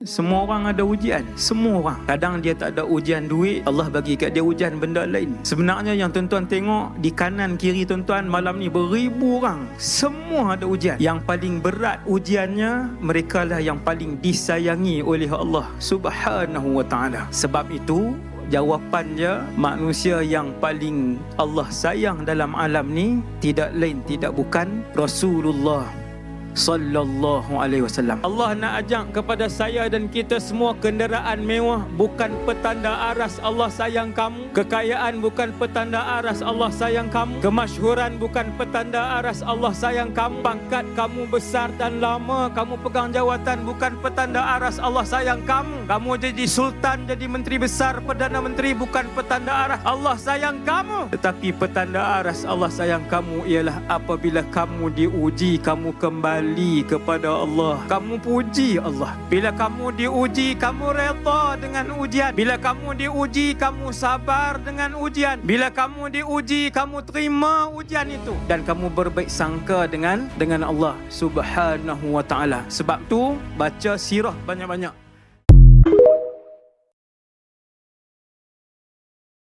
Semua orang ada ujian. Semua orang. Kadang dia tak ada ujian duit, Allah bagi kat dia ujian benda lain. Sebenarnya yang tuan-tuan tengok di kanan kiri tuan-tuan malam ni beribu orang. Semua ada ujian. Yang paling berat ujiannya, mereka lah yang paling disayangi oleh Allah Subhanahu wa ta'ala. Sebab itu jawapannya, manusia yang paling Allah sayang dalam alam ni tidak lain tidak bukan Rasulullah sallallahu alaihi wasallam. Allah nak ajak kepada saya dan kita semua, kenderaan mewah bukan petanda aras Allah sayang kamu. Kekayaan bukan petanda aras Allah sayang kamu. Kemasyhuran bukan petanda aras Allah sayang kamu. Pangkat kamu besar dan lama kamu pegang jawatan bukan petanda aras Allah sayang kamu. Kamu jadi sultan, jadi menteri besar, perdana menteri bukan petanda aras Allah sayang kamu. Tetapi petanda aras Allah sayang kamu ialah apabila kamu diuji, kamu kembali kepada Allah, kamu puji Allah. Bila kamu diuji, kamu redha dengan ujian. Bila kamu diuji, kamu sabar dengan ujian. Bila kamu diuji, kamu terima ujian itu dan kamu berbaik sangka dengan Allah Subhanahu wa ta'ala. Sebab tu baca sirah banyak-banyak.